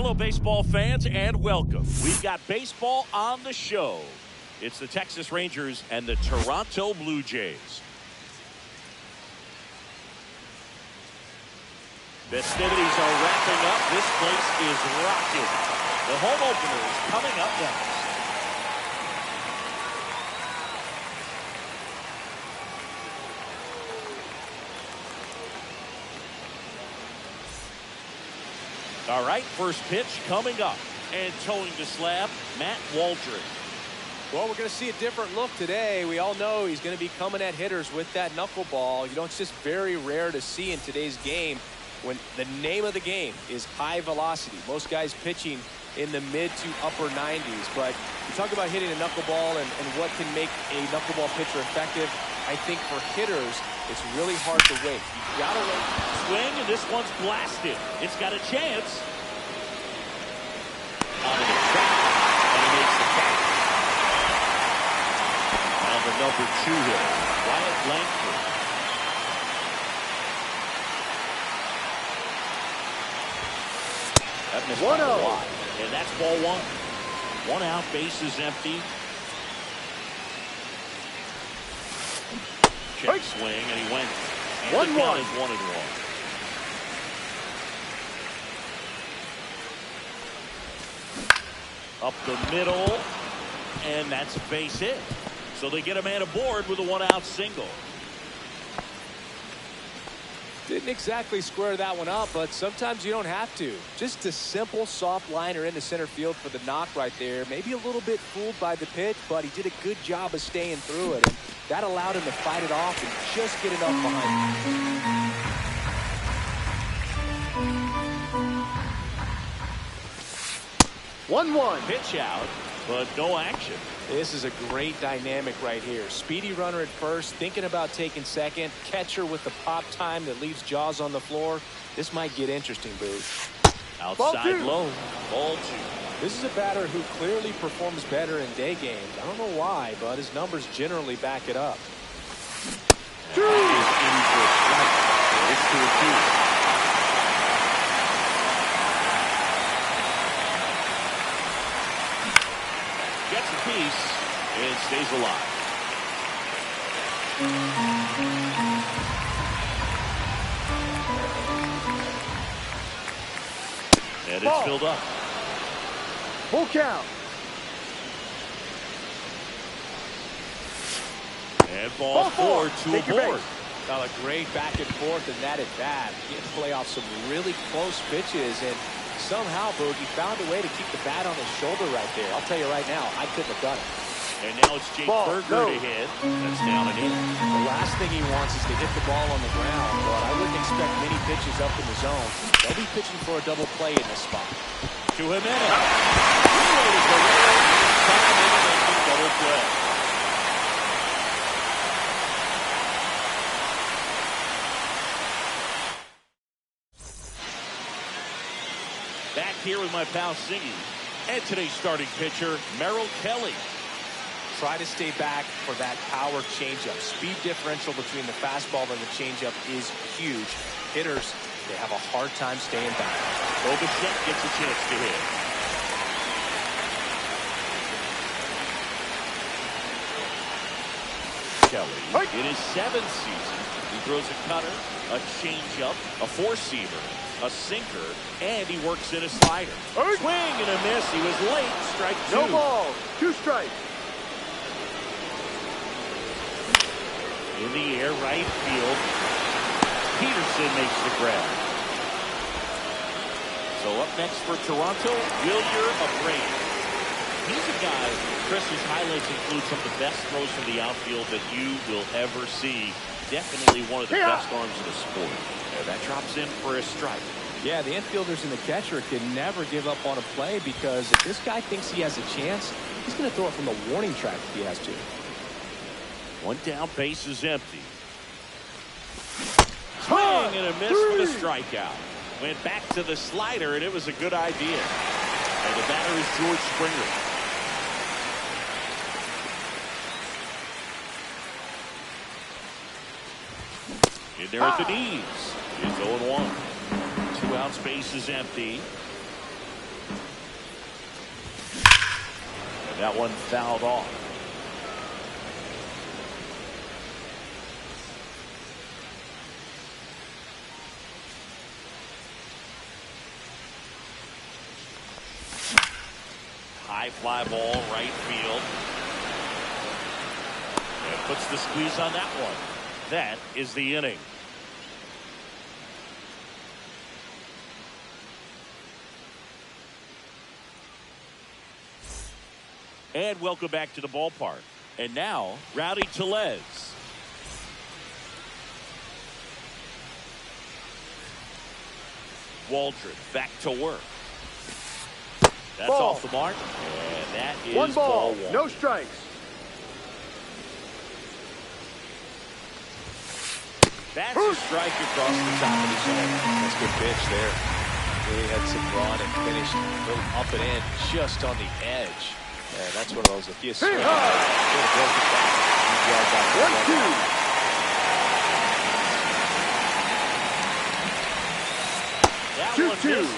Hello, baseball fans, and welcome. We've got baseball on the show. It's the Texas Rangers and the Toronto Blue Jays. Festivities are wrapping up. This place is rocking. The home opener is coming up next. All right, first pitch coming up. And towing the slab, Matt Waldron. Well, we're going to see a different look today. We all know he's going to be coming at hitters with that knuckleball. You know, it's just very rare to see in today's game when the name of the game is high velocity. Most guys pitching in the mid to upper 90s. But you talk about hitting a knuckleball and what can make a knuckleball pitcher effective. I think for hitters, it's really hard to wait. You got to wait. Swing, and this one's blasted. It's got a chance. On the track, and he makes the catch. Now the number 2 hitter, Wyatt Langford. That missed by a lot. And that's ball 1. 1 out, base is empty. Check swing, and he went. And the count is 1-1. Up the middle, and that's a base hit. So they get a man aboard with a 1-out single. Didn't exactly square that one up, but sometimes you don't have to. Just a simple soft liner into center field for the knock right there. Maybe a little bit fooled by the pitch, but he did a good job of staying through it. And that allowed him to fight it off and just get enough behind him. 1-1. Pitch out, but no action. This is a great dynamic right here. Speedy runner at first, thinking about taking second. Catcher with the pop time that leaves Jaws on the floor. This might get interesting, Booth. Outside low. Ball 2. This is a batter who clearly performs better in day games. I don't know why, but his numbers generally back it up. It's to a 2. Gets a piece and stays alive. And it's filled up. Full count. And ball 4, 2 aboard. Now a great back and forth in that at bat. He had to play off some really close pitches, and somehow, Boogie found a way to keep the bat on his shoulder right there. I'll tell you right now, I couldn't have done it. And now it's Jake Berger to hit. That's down and in. The last thing he wants is to hit the ball on the ground, but I wouldn't expect many pitches up in the zone. They'll be pitching for a double play in this spot. To him in it. Double play. Back here with my pal Singy. And today's starting pitcher, Merrill Kelly. Try to stay back for that power changeup. Speed differential between the fastball and the changeup is huge. Hitters, they have a hard time staying back. Bobachek gets a chance to hit. Kelly, in his 7th season, he throws a cutter, a changeup, a four-seamer, a sinker, and he works in a slider. Swing and a miss. He was late. Strike 2. No ball. 2 strikes. In the air, right field. Peterson makes the grab. So up next for Toronto, Wilyer Abreu. He's a guy, Chris, whose highlights include some of the best throws from the outfield that you will ever see. Definitely one of the best arms in the sport. And that drops in for a strike. Yeah, the infielders and the catcher can never give up on a play, because if this guy thinks he has a chance, he's going to throw it from the warning track if he has to. 1 down, base is empty. Swing and a miss for the strikeout. Went back to the slider, and it was a good idea. And the batter is George Springer. In there at the knees is 0-1. 2 outs, base is empty. That one fouled off. High fly ball, right field. And puts the squeeze on that one. That is the inning. And welcome back to the ballpark. And now, Rowdy Tellez. Waldron back to work. That's ball. off the mark. And that is one ball, one. no strikes. That's a strike across the top of the zone. That's a good pitch there. Really had some run and finished a little up and in just on the edge. And that's one of those, if you swing, Hey, you're gonna break it back. You drive back to the 1-2. That 2-2. one misses.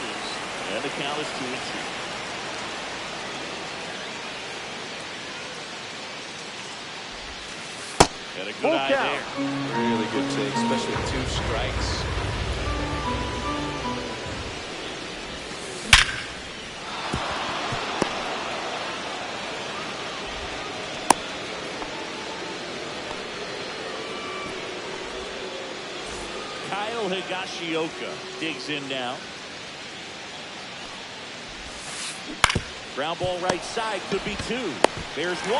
And the count is 2-2. And a good Full eye count. there. Really good take, especially with 2 strikes. Kyle Higashioka digs in now. Ground ball right side, could be 2. There's 1.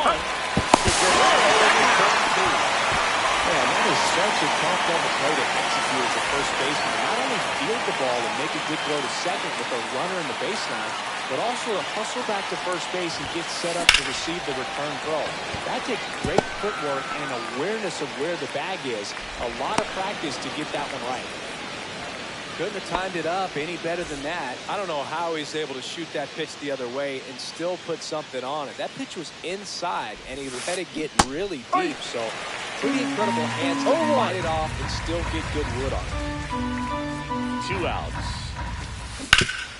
Yeah, that is such a tough double play to execute as a first baseman. Not only field the ball and make a good throw to second with a runner in the baseline, but also to hustle back to first base and get set up to receive the return throw. That takes great footwork and awareness of where the bag is. A lot of practice to get that one right. Couldn't have timed it up any better than that. I don't know how he's able to shoot that pitch the other way and still put something on it. That pitch was inside, and he let it get really deep. So pretty incredible hands to fight it off and still get good wood on it. 2 outs.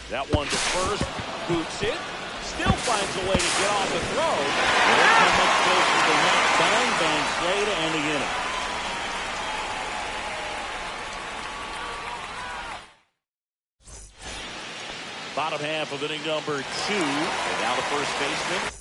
That one to first. Boots it. Still finds a way to get off the throw. Here come up close to the net. Bang, bang, play to end the inning. Bottom half of inning number 2. And now the first baseman.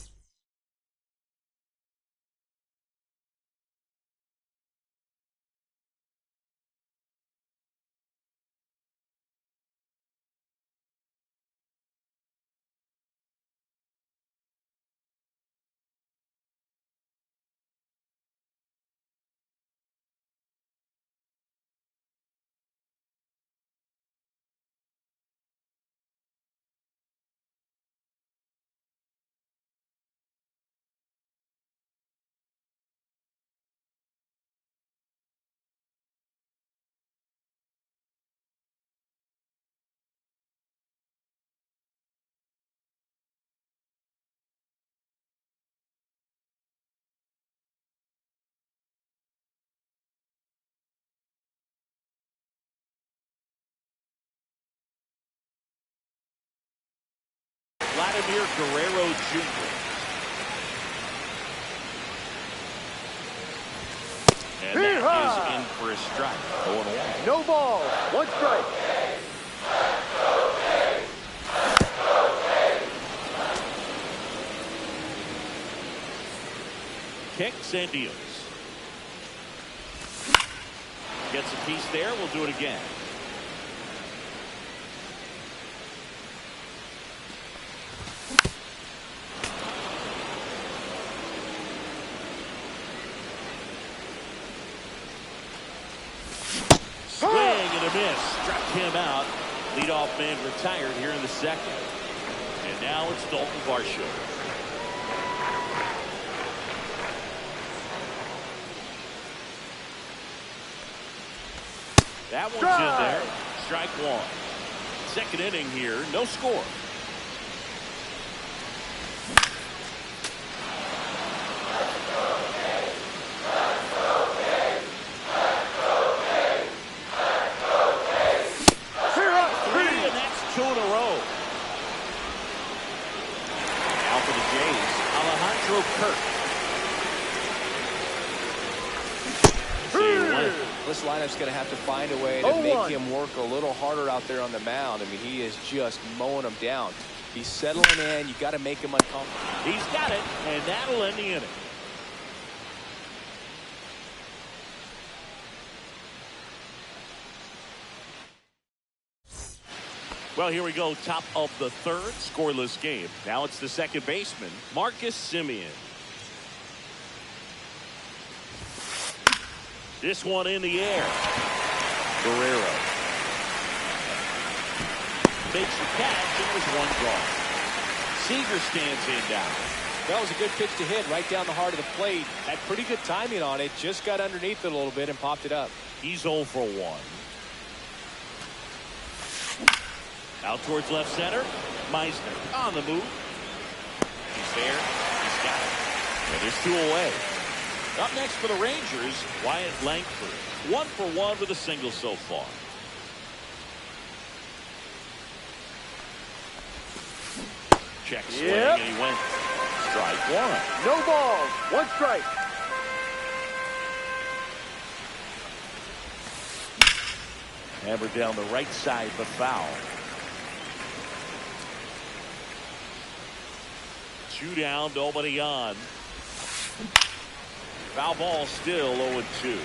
Vladimir Guerrero Jr. And that is in for a strike. 0-1. No ball, 1 strike. Kicks and deals. Gets a piece there. We'll do it again. Swing and a miss. Struck him out. Leadoff man retired here in the second. And now it's Dalton Varsho. That one's in there. Strike 1. Second inning here. No score. And that's 2 in a row. Now for the Jays, Kirk. This lineup's going to have to find a way to make him work a little harder out there on the mound. I mean, he is just mowing them down. He's settling in. You got to make him uncomfortable. He's got it, and that'll end the inning. Well, here we go. Top of the third, scoreless game. Now it's the second baseman, Marcus Semien. This one in the air. Guerrero makes the catch, and there's one gone. Seager stands in down. That was a good pitch to hit right down the heart of the plate. Had pretty good timing on it. Just got underneath it a little bit and popped it up. He's 0 for 1. Out towards left center. Meisner on the move. He's there. He's got it. And there's 2 away. Up next for the Rangers, Wyatt Langford. 1 for 1 with a single so far. Check swing, and he went strike 1. No balls. 1 strike. Hammered down the right side, but foul. 2 down, nobody on. Foul ball still 0-2.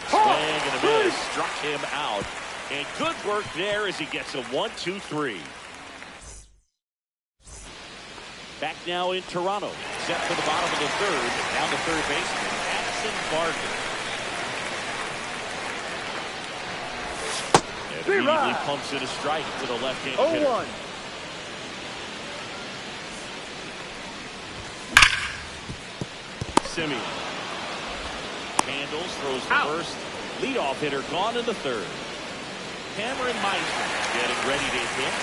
Swing and a miss. Struck him out. And good work there as he gets a 1-2-3. Back now in Toronto. Set for the bottom of the third. Down the third baseman, Addison Barger. Immediately pumps in a strike to the left-handed hitter. 0-1. Semien handles, throws the first. Leadoff hitter gone in the third. Cameron Meisner getting ready to hit.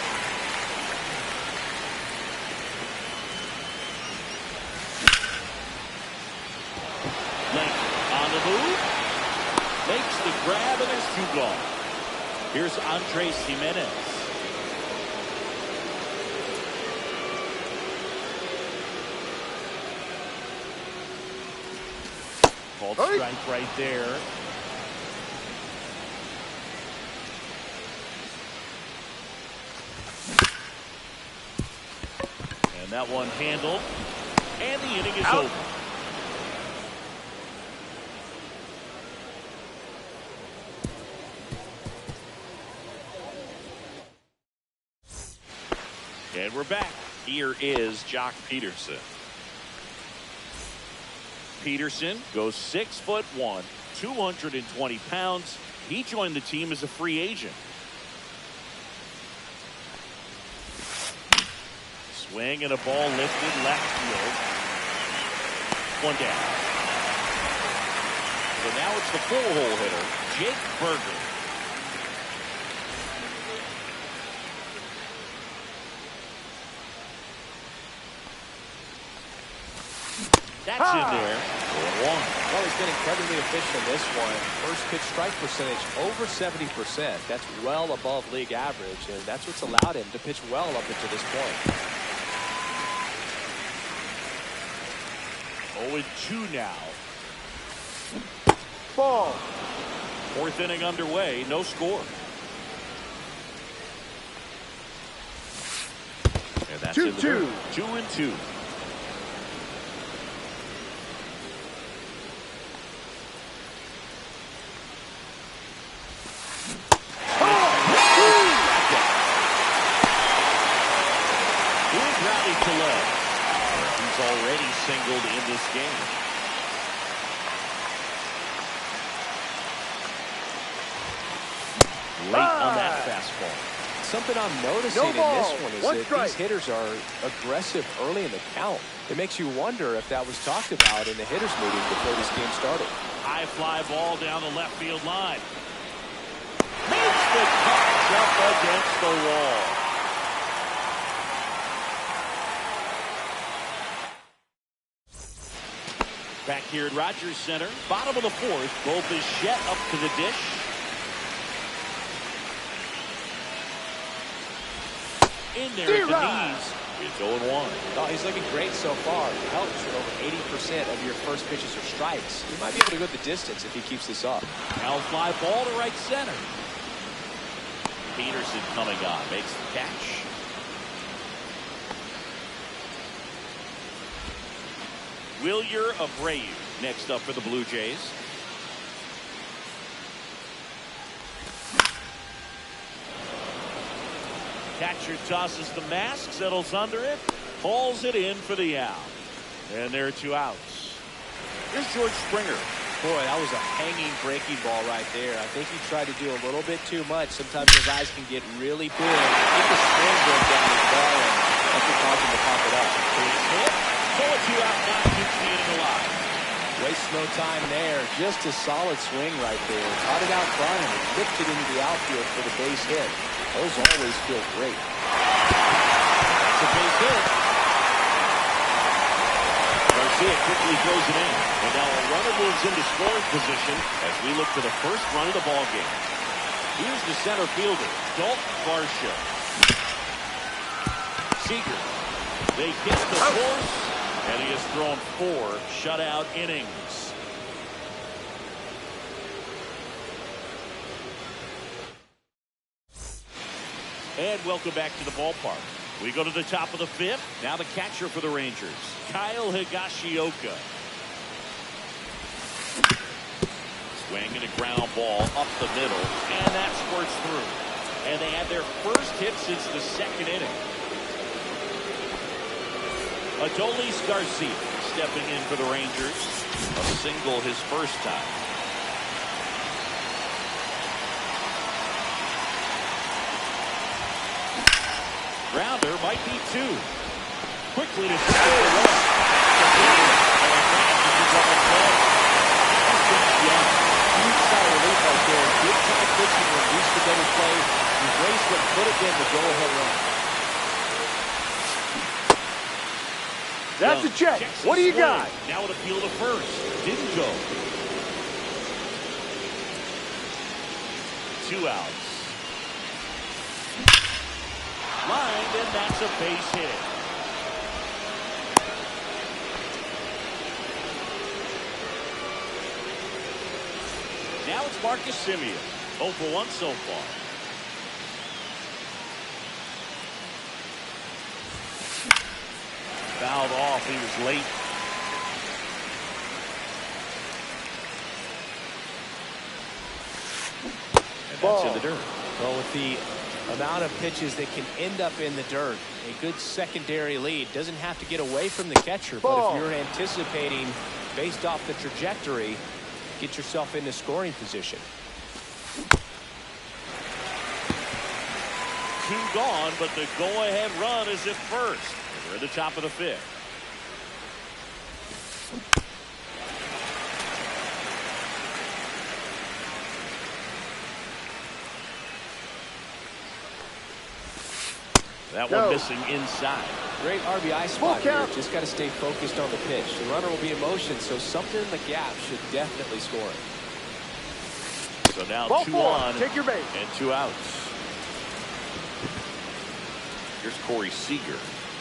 Length on the move. Makes the grab, and there's 2 gone. Here's Andres Jimenez. Called strike right there. And that one handled. And the inning is over. And we're back. Here is Jock Peterson. Peterson goes 6'1", 220 pounds. He joined the team as a free agent. Swing and a ball lifted left field. 1 down. So now it's the full-hole hitter, Jake Berger. That's in there. 1-1. Well, he's been incredibly efficient in this one. First pitch strike percentage over 70%. That's well above league average, and that's what's allowed him to pitch well up until this point. 0-2 now. Ball. 4th inning underway. No score. And that's 2-2. 2-2. Already singled in this game. Late on that fastball. Something I'm noticing in this one is that these hitters are aggressive early in the count. It makes you wonder if that was talked about in the hitters meeting before this game started. High fly ball down the left field line. Makes the catch up against the wall. Back here at Rogers Center, bottom of the 4th, Bo Bichette up to the dish. In there at the knees. It's 0-1. Oh, he's looking great so far. It helps that over 80% of your first pitches are strikes. He might be able to go the distance if he keeps this up. Now fly ball to right center. Peterson coming on, makes the catch. Wilyer Abreu next up for the Blue Jays. Catcher tosses the mask, settles under it, hauls it in for the out. And there are 2 outs. Here's George Springer. Boy, that was a hanging breaking ball right there. I think he tried to do a little bit too much. Sometimes his eyes can get really big. Get the swing going down his ball, and that's what caused him to pop it up. Base hit. Pull it 2 out, now keeps the inning alive. Wastes no time there. Just a solid swing right there. Caught it out front and flipped it into the outfield for the base hit. Those always feel great. That's a base hit. Garcia quickly throws it in. And now a runner moves into scoring position as we look for the first run of the ball game. Here's the center fielder, Dalton Varsho. Seager. They hit the course, and he has thrown 4 shutout innings. And welcome back to the ballpark. We go to the top of the 5th. Now the catcher for the Rangers, Kyle Higashioka. Swing and a ground ball up the middle, and that squirts through. And they had their first hit since the 2nd inning. Adolis Garcia stepping in for the Rangers. A single his first time. Grounder might be 2. Quickly to third. Huge sigh of relief right there. Good time pitching to reduce the double play. Embrace what could have been the go-ahead run. That's a check. What do you got? Now an appeal to first. Didn't go. 2 outs. Lined, and that's a base hit. Now it's Marcus Semien. 0 for 1 so far. Fouled off. He was late. And that's in the dirt. Well, with the amount of pitches that can end up in the dirt, a good secondary lead. Doesn't have to get away from the catcher, but if you're anticipating based off the trajectory, get yourself into scoring position. 2 gone, but the go-ahead run is at first. We're at the top of the 5th. That one missing inside. Great RBI spot here. Just got to stay focused on the pitch. The runner will be in motion, so something in the gap should definitely score it. So now Ball 2 4. on Take your base. and 2 outs. Here's Corey Seager,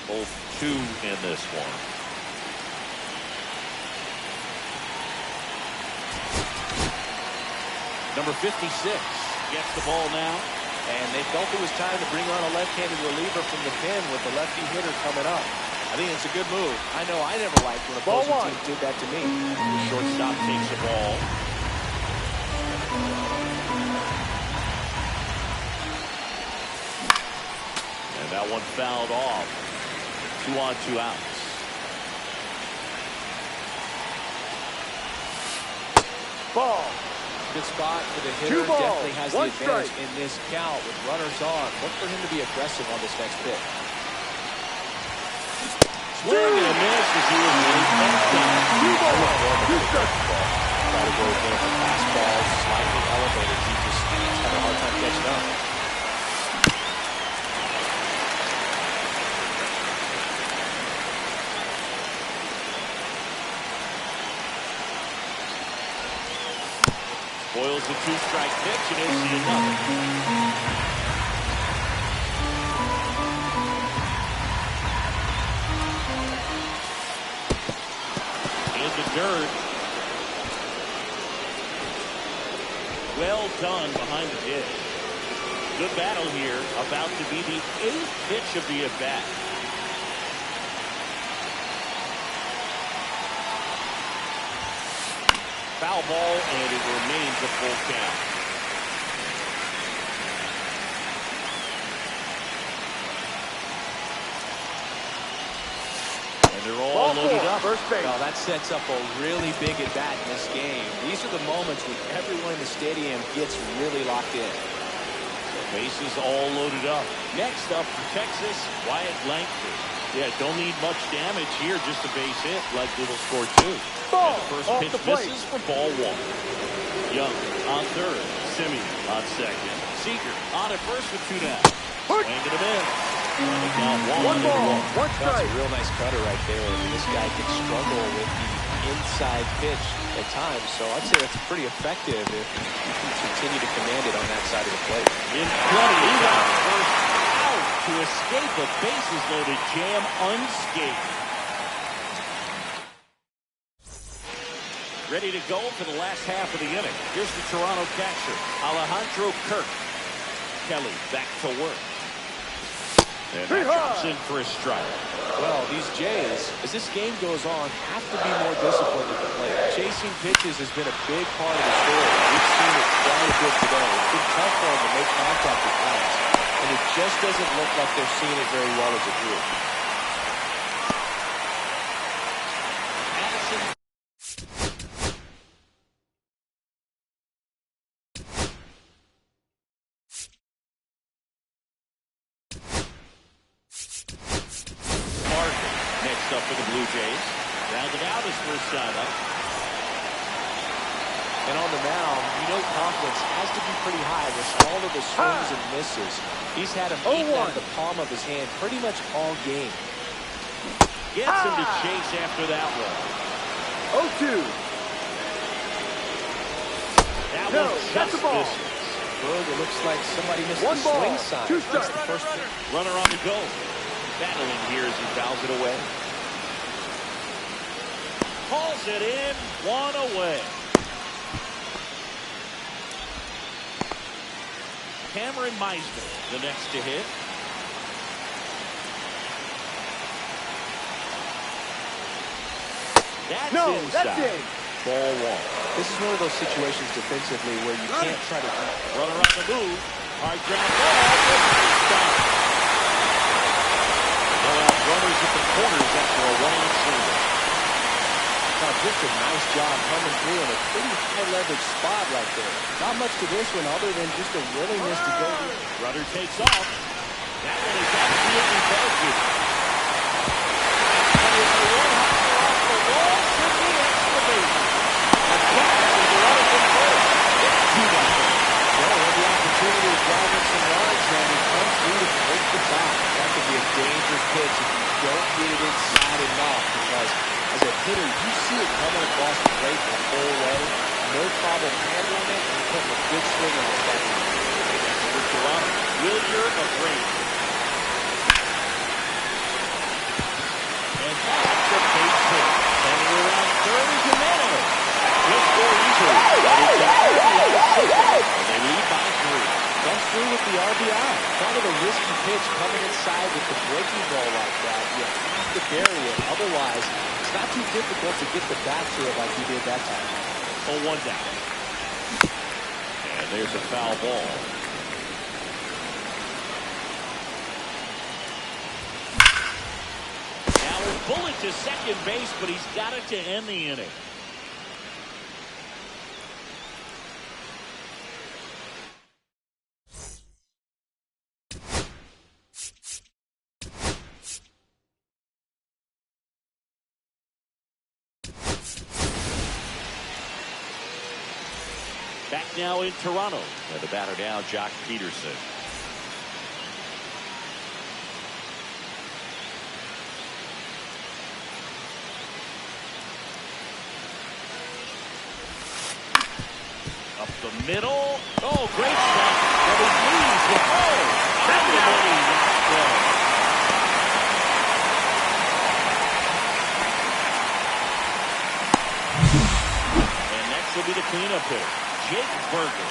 both 2 in this one. Number 56 gets the ball now. And they felt it was time to bring on a left-handed reliever from the pen with the lefty hitter coming up. I think it's a good move. I know I never liked when opposing teams did that to me. The shortstop takes the ball. And that one fouled off. 2 on, 2 outs. Ball. Good spot for the hitter. Definitely has the advantage in this count with runners on. Look for him to be aggressive on this next pitch. Swing and a miss as he was really fast. 2 strikes. Try to go again for fastballs, slightly elevated. He just had a hard time catching up. Boyle's a 2-strike pitch, and he'll see another. to dirt. Well done behind the pitch. Good battle here. About to be the 8th pitch of the at-bat. Foul ball, and it remains a full count. And they're all loaded up. First base. Well, that sets up a really big at-bat in this game. These are the moments when everyone in the stadium gets really locked in. Bases all loaded up. Next up for Texas, Wyatt Langford. Yeah, don't need much damage here, just a base hit. Likely will score 2. Ball. And the first Off pitch the plate. misses for ball 1. Young on third. Simeon on second. Seager on at first with 2 down. Swing to the middle. And the count 1 ball, 1 That's strike. a real nice cutter right there. This guy can struggle with the inside pitch at times, so I'd say that's pretty effective if you can continue to command it on that side of the plate. In plenty of time. First out to escape a bases loaded jam unscathed. Ready to go for the last half of the inning. Here's the Toronto catcher, Alejandro Kirk. Kelly back to work. And that drops in for a strike. Well, these Jays, as this game goes on, have to be more disciplined at the plate. Chasing pitches has been a big part of the story. We've seen it quite a bit today. It's been tough for them to make contact at times, and it just doesn't look like they're seeing it very well as a group. Addison. Next up for the Blue Jays. Rounded out his first time up. And on the mound, you know confidence has to be pretty high with all of the swings and misses. He's had him eat at the palm of his hand pretty much all game. Gets him to chase after that one. 0-2. That No, one that's just the ball. misses. Berg, it looks like somebody missed 1 the ball, swing sign. 2 That's the strikes. first Runner on the go. Battling here as he fouls it away. Calls it in, 1 away. Cameron Meisner, the next to hit. That's inside. That's in. Ball 1. This is one of those situations defensively where you can't try to... Runner on the move. Hard ground ball. Stop. No out runners at the corners after a 1-out single. Now, just a nice job coming through in a pretty high-leverage spot right there. Not much to this one other than just a willingness to go. Runner takes off. That one is absolutely belted. And with the one-hopper off the wall, should be extra base. A catch with the runner from first. It's 2-0. Well, he had the opportunity to drive in some runs, and he comes through to break the top. That could be a dangerous pitch if you don't get it inside enough, because as a hitter, you see it coming across the plate the whole way. No problem handling it, and putting a good swing on the back. For Toronto, Wilyer of Rain. And that's a base hit. And we're around third as a minute. He'll score easily. And they lead by 3. Comes through with the RBI. Kind of a risky pitch coming inside with the breaking ball like that. You have to bury it. Otherwise, it's not too difficult to get the bat to it like he did that time. 0-1 down. And there's a foul ball. Now a bullet to second base, but he's got it to end the inning. Back now in Toronto. And the batter now, Jock Peterson. Up the middle. Oh, great shot. That was knees. Oh, everybody knocked down. Next will be the cleanup hitter, Jake Berger.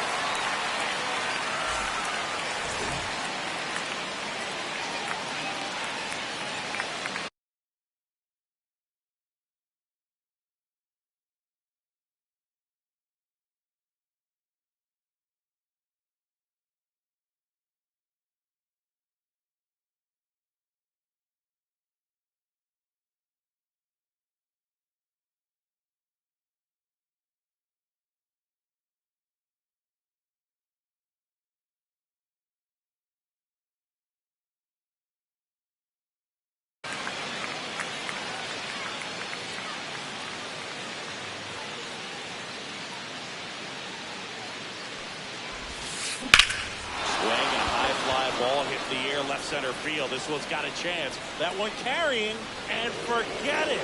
Ball hit in the air, left center field. This one's got a chance. That one carrying, and forget it.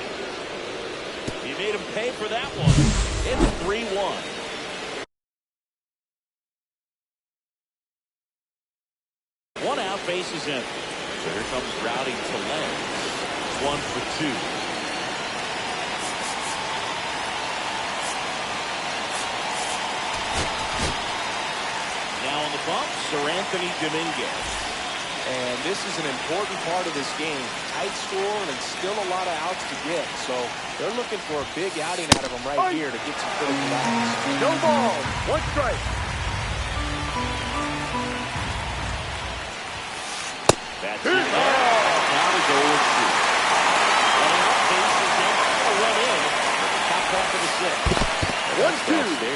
He made him pay for that one. It's 3-1. One out, base is empty. So here comes routing to Lenz. 1 for 2. Now on the bump, Sir Anthony Dominguez. And this is an important part of this game. Tight score and still a lot of outs to get. So they're looking for a big outing out of them right here to get some critical outs. No ball. 1 strike. That's it. Now to go with 2. One out, base is empty. A run in. Top half of the 6th. 1-2.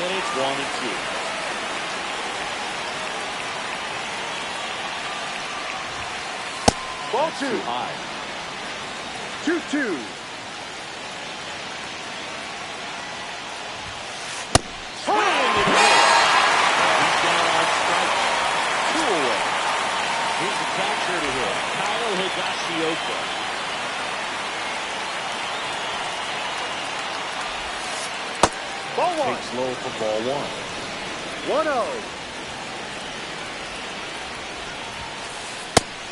And it's 1-2. Ball That's 2. too high. 2-2. Swing and miss. He's down on strike. 2 away. Here's the catcher to hit, Kyle Higashioka. Ball 1. Takes low for ball 1. 1-0.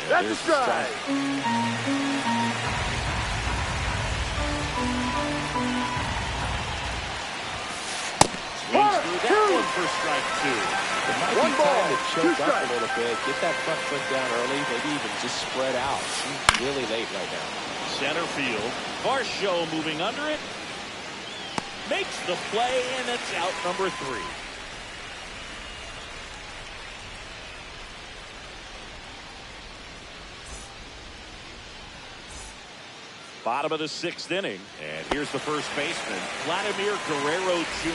That's a strike. Swings through that one for strike 2. It might be time to choke up a little bit, get that front foot down early, maybe even just spread out. She's really late right now. Center field. Varsho moving under it. Makes the play, and that's out number 3. Bottom of the 6th inning, and here's the first baseman, Vladimir Guerrero Jr.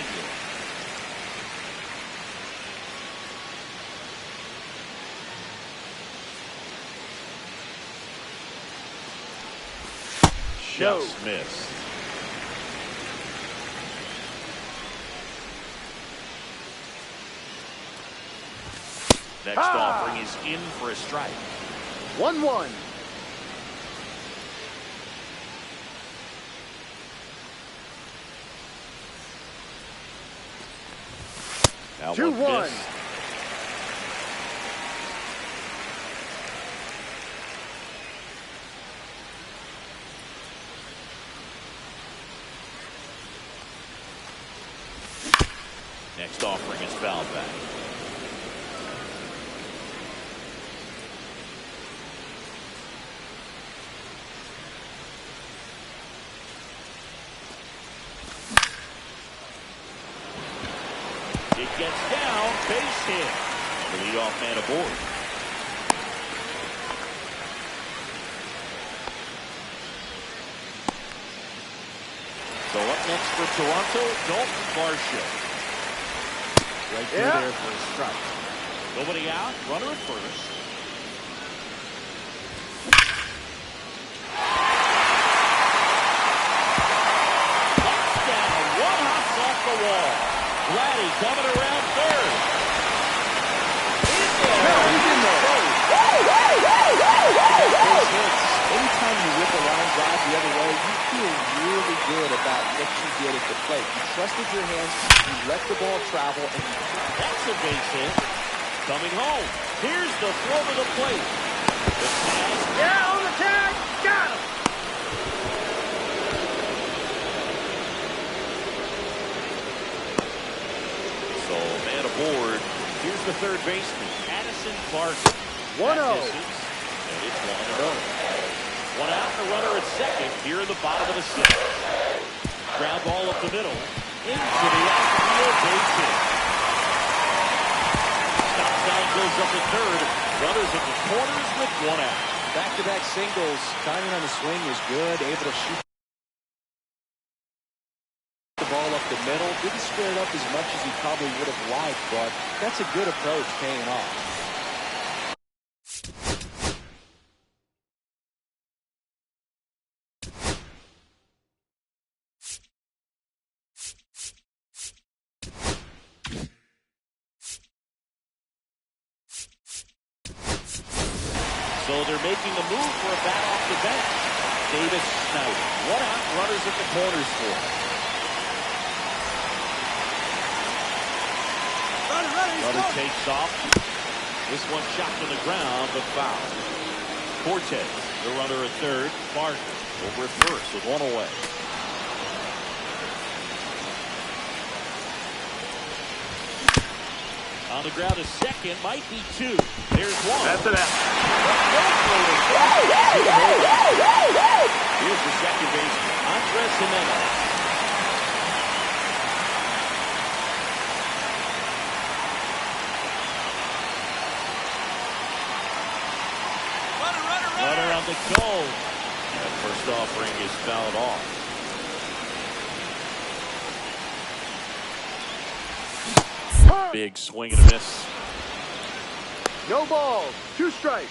Just missed. Next offering is in for a strike. 1-1. Now 2-1. Next offering is fouled back. It gets down, base hit. The leadoff man aboard. So up next for Toronto, Dalton Varsho. Right through there for a strike. Nobody out, runner at first. That's down, 1 hop off the wall. Vladdy coming around third. He's in there. Anytime you whip a line drive the other way, you feel really good about what you did at the plate. You trusted your hands, you let the ball travel, and you... That's a base hit. Coming home. Here's the throw to the plate. The tag. Yeah, on the tag. Got him. And aboard, here's the third baseman, Addison Clark. 1-0. And it's 1-0. One out, and a runner at second here in the bottom of the sixth. Ground ball up the middle, into the outfield, base hit. Stop sign goes up at third. Runners at the corners with one out. Back-to-back singles. Timing on the swing was good. Able to shoot the ball up the middle. Didn't square it up as much as he probably would have liked, but that's a good approach, paying off. So they're making a move for a bat off the bench. Davis Snyder. One out, runners at the corners for him. Runner takes off. This one shot to the ground, but foul. Cortez, the runner at third. Barker over at first with one away. On the ground, a second, might be two. There's one. That's an out. Here's the second baseman, Andres Jimenez. Runner on the goal. That first offering is fouled off. Big swing and a miss. No ball. 2 strikes.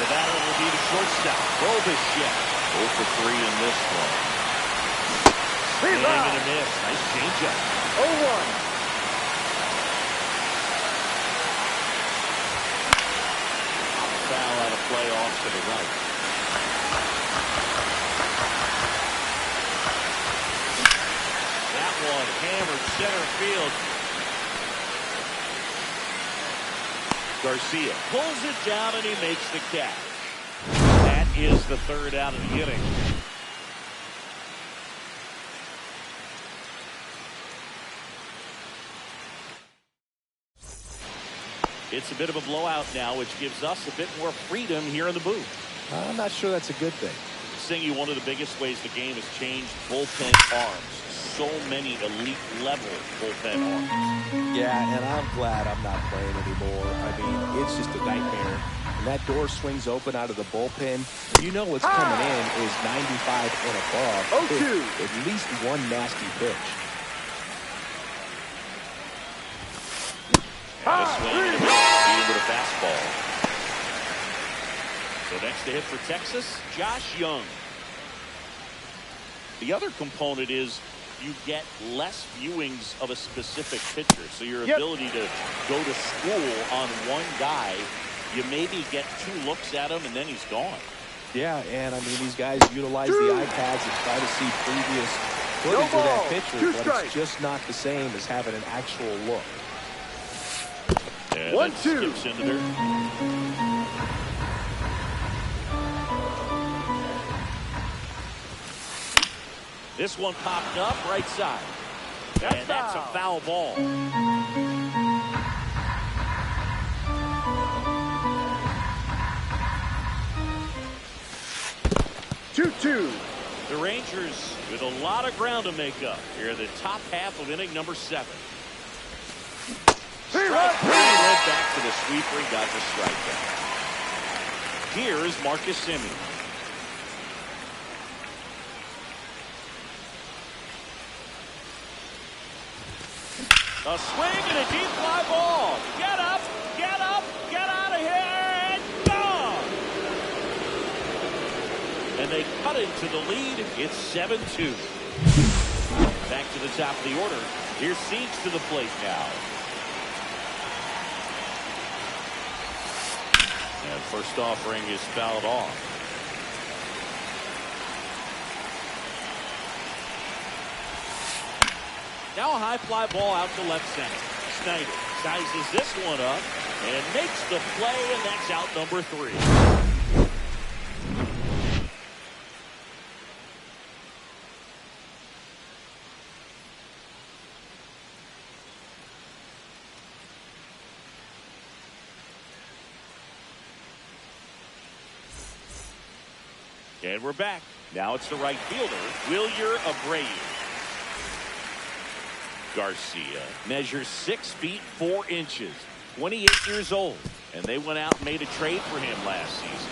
The batter will be the shortstop, Robichek. 0 for 3 in this one. Swing and a miss. Nice changeup. 0-1. Foul out of play off to the right. That one hammered center field. Garcia pulls it down and he makes the catch. That is the third out of the inning. It's a bit of a blowout now, which gives us a bit more freedom here in the booth. I'm not sure that's a good thing. Singing, one of the biggest ways the game has changed, bullpen arms. So many elite level bullpen arms. Yeah, and I'm glad I'm not playing anymore. I mean, it's just a nightmare. When that door swings open out of the bullpen, you know what's coming in is 95 and above. 0-2. At least one nasty pitch. And a swing and a miss into the fastball. So next to hit for Texas, Josh Young. The other component is you get less viewings of a specific pitcher. So your ability to go to school on one guy, you maybe get 2 looks at him and then he's gone. Yeah, and I mean, these guys utilize the iPads and try to see previous footage of that pitcher, but it's just not the same as having an actual look. And 1-2. Skips into there. This one popped up right side. And that's a foul ball. The Rangers with a lot of ground to make up here in the top half of inning number 7. Strike 3, led back to the sweeper. He got the strikeout. Here is Marcus Semien. A swing and a deep fly ball. Get up, get up, get out of here, and gone. And they cut into the lead. It's 7-2. Back to the top of the order. Here's Seeds to the plate now. And first offering is fouled off. Now a high fly ball out to left center. Snyder sizes this one up and makes the play, and that's out number 3. And we're back. Now it's the right fielder, Wilyer Abreu. Garcia measures 6 feet 4 inches, 28 years old, and they went out and made a trade for him last season.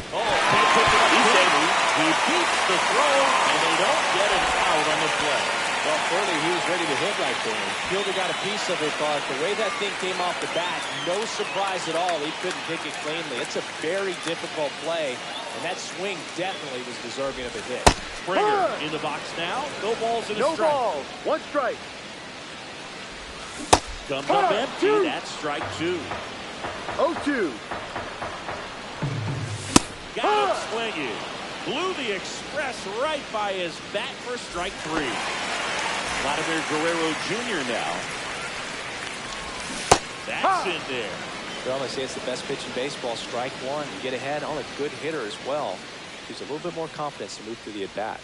Oh, can't pick it up. He beats the throw, and they don't get an out on the play. Well, clearly he was ready to hit right there. Fielder got a piece of it, but the way that thing came off the bat, no surprise at all. He couldn't pick it cleanly. It's a very difficult play, and that swing definitely was deserving of a hit. Springer in the box now. No balls and a strike. No balls. 1 strike. Comes up empty. That's strike 2. 0-2. Got him swinging. Blew the express right by his bat for strike 3. Vladimir Guerrero Jr. now. That's in there. Well, I say it's the best pitch in baseball. Strike 1. You get ahead on a good hitter as well. Gives a little bit more confidence to move through the at-bat.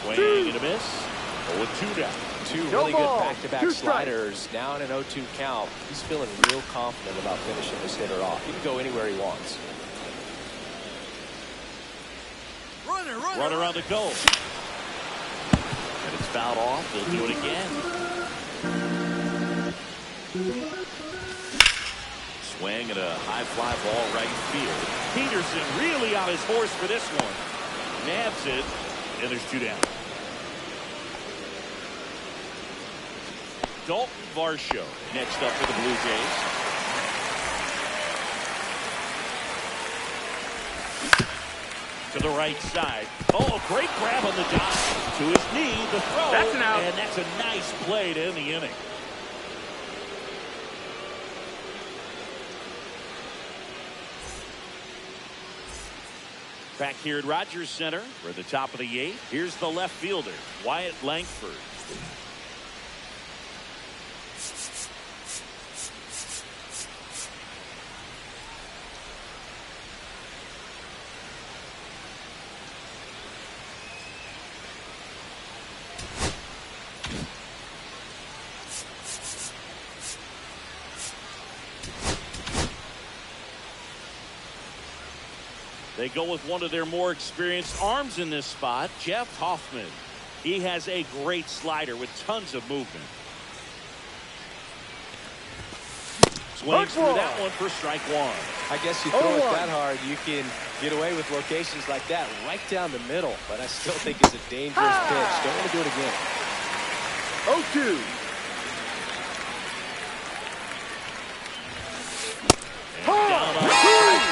Swing and a miss. 0-2 down. 2 really good back-to-back sliders. Now in an 0-2 count. He's feeling real confident about finishing this hitter off. He can go anywhere he wants. Runner on the go. And it's fouled off. They'll do it again. Swing and a high fly ball right field. Peterson really on his horse for this one. Nabs it, and there's 2 down. Dalton Varsho next up for the Blue Jays. To the right side. Oh, great grab on the dive. To his knee, the throw. That's an out. And that's a nice play to end the inning. Back here at Rogers Center for the top of the 8th. Here's the left fielder, Wyatt Langford. They go with one of their more experienced arms in this spot, Jeff Hoffman. He has a great slider with tons of movement. Swings through that one for strike 1. I guess you throw it that hard, you can get away with locations like that right down the middle. But I still think it's a dangerous pitch. Don't want to do it again. 0-2. Down on strike.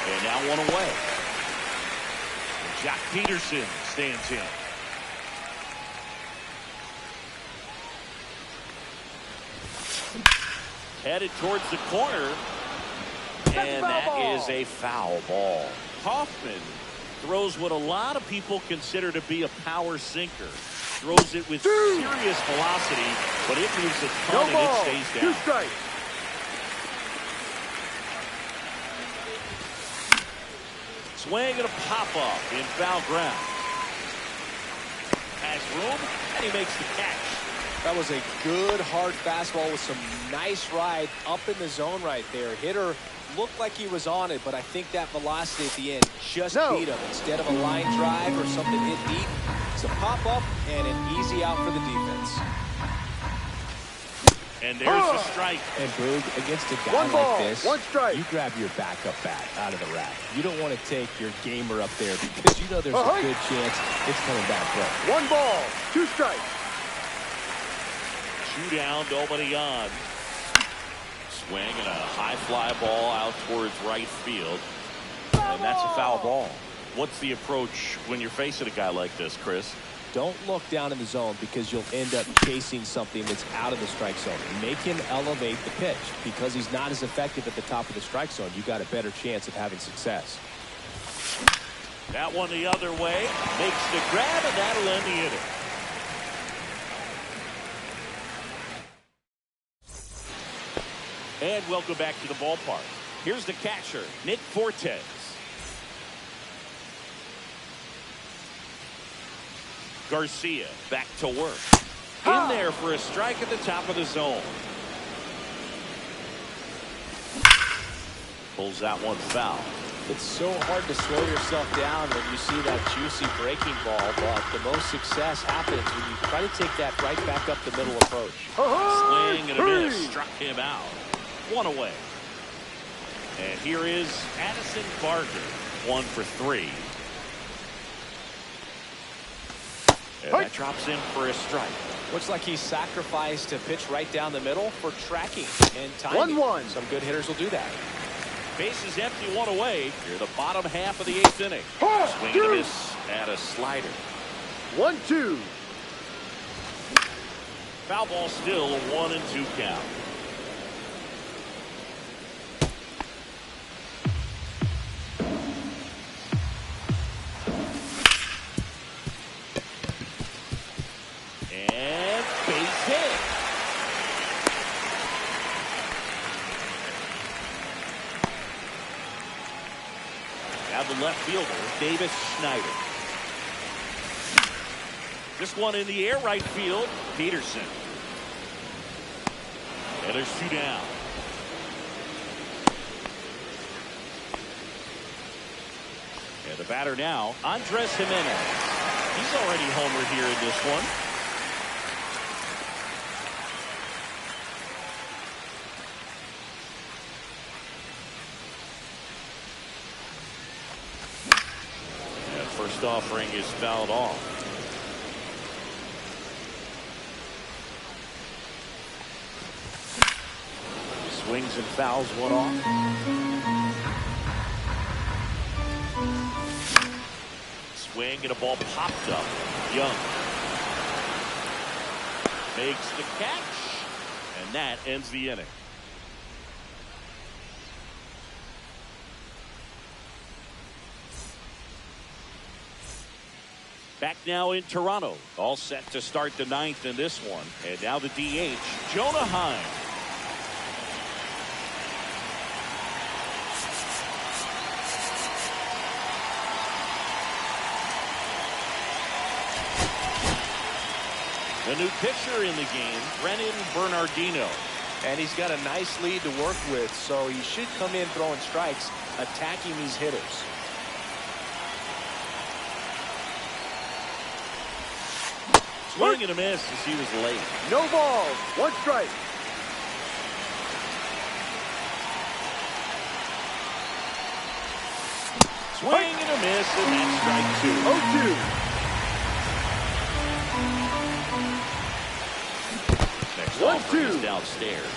And now 1 away. Jack Peterson stands in. Headed towards the corner. And that is a foul ball. Hoffman throws what a lot of people consider to be a power sinker. Throws it with serious velocity, but it moves a ton and it stays down. 2 strikes. Swing and a pop-up in foul ground. Has room, and he makes the catch. That was a good hard fastball with some nice ride up in the zone right there. Hitter looked like he was on it, but I think that velocity at the end just beat him. Instead of a line drive or something hit deep, it's a pop-up and an easy out for the defense. And there's the strike. And Boog, against a guy like this, you grab your backup bat out of the rack. You don't want to take your gamer up there because you know there's a good chance it's coming back quick. 1 ball, 2 strikes. 2 down, nobody on. Swing and a high fly ball out towards right field. And that's a foul ball. What's the approach when you're facing a guy like this, Chris? Don't look down in the zone because you'll end up chasing something that's out of the strike zone. Make him elevate the pitch. Because he's not as effective at the top of the strike zone, you got a better chance of having success. That one the other way. Makes the grab, and that'll end the inning. And welcome back to the ballpark. Here's the catcher, Nick Fortes. Garcia back to work. In there for a strike at the top of the zone. Pulls that one foul. It's so hard to slow yourself down when you see that juicy breaking ball, but the most success happens when you try to take that right back up the middle approach. Swing and a miss. Struck him out. One away. And here is Addison Barger. 1 for 3. And that drops in for a strike. Looks like he sacrificed a pitch right down the middle for tracking and timing. 1-1. Some good hitters will do that. Base is empty, 1 away. Here the bottom half of the 8th inning. Swing and a miss at a slider. 1-2. Foul ball still, a 1-2 count. And base hit. Now the left fielder, Davis Schneider. This one in the air, right field, Peterson. And there's 2 down. And the batter now, Andres Jimenez. He's already homered here in this one. First offering is fouled off. Swings and fouls one off. Swing and a ball popped up. Young makes the catch, and that ends the inning. Back now in Toronto. All set to start the 9th in this one. And now the DH, Jonah Heim. The new pitcher in the game, Brennan Bernardino. And he's got a nice lead to work with, so he should come in throwing strikes, attacking these hitters. Swing and a miss as he was late. No balls. 1 strike. Swing and a miss, and that's strike 2. 0-2. Next offering is downstairs.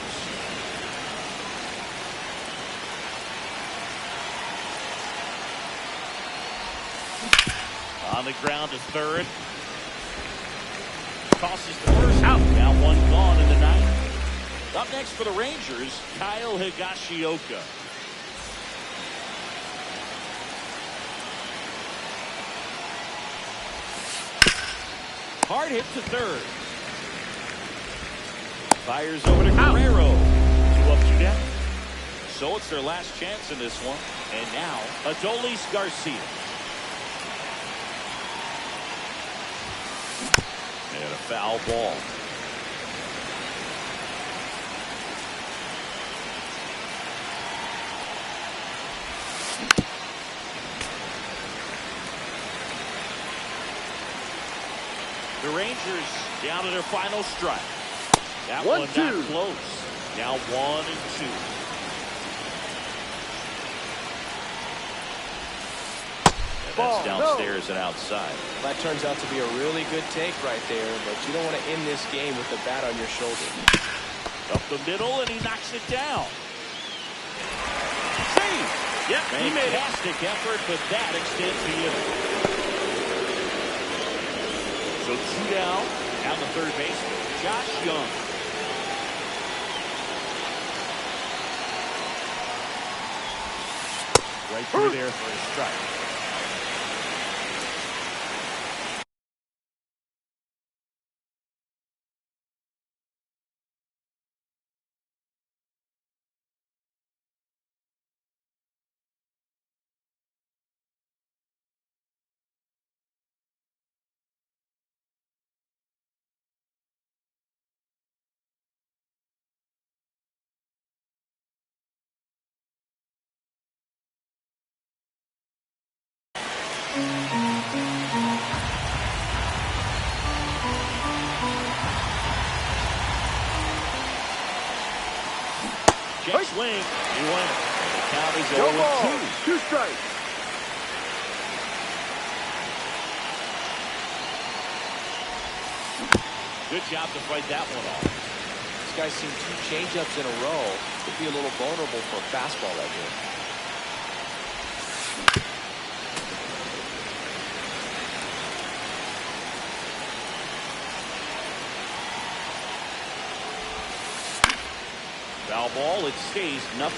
On the ground to third. Tosses the first out. Now 1 gone in the 9th. Up next for the Rangers, Kyle Higashioka. Hard hit to third. Fires over to Guerrero. 2 up, 2 down. So it's their last chance in this one. And now, Adolis Garcia. And a foul ball. The Rangers down to their final strike. That one not close. Now 1-2. And that's downstairs and outside. That turns out to be a really good take right there, but you don't want to end this game with the bat on your shoulder. Up the middle, and he knocks it down. Save! Yep, he made a fantastic effort, but that extends the inning. So 2 down the third baseman, Josh Young. Right through there for a strike. Check swing. He went. The count is No ball. 0-2. 2 strikes. Good job to fight that one off. This guy's seen 2 changeups in a row. Could be a little vulnerable for a fastball right here. Foul ball. It stays 0-2.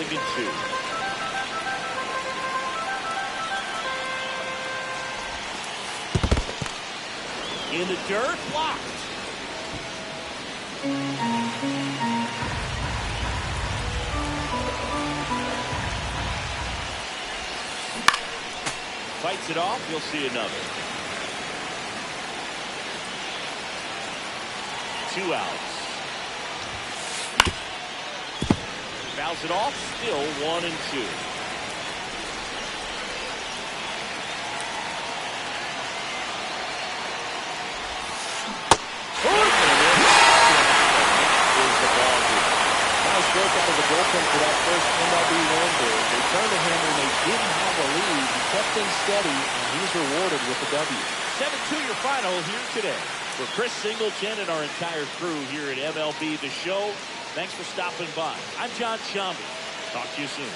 In the dirt, blocked. Fights it off. You'll see another. 2 outs. Fouls it off. Still 1-2. Broke out of the bullpen for that first MLB win. They turned to him when they didn't have a lead. He kept things steady, and he's rewarded with the W. 7-2 your final here today. For Chris Singleton and our entire crew here at MLB The Show, thanks for stopping by. I'm John Shambi. Talk to you soon.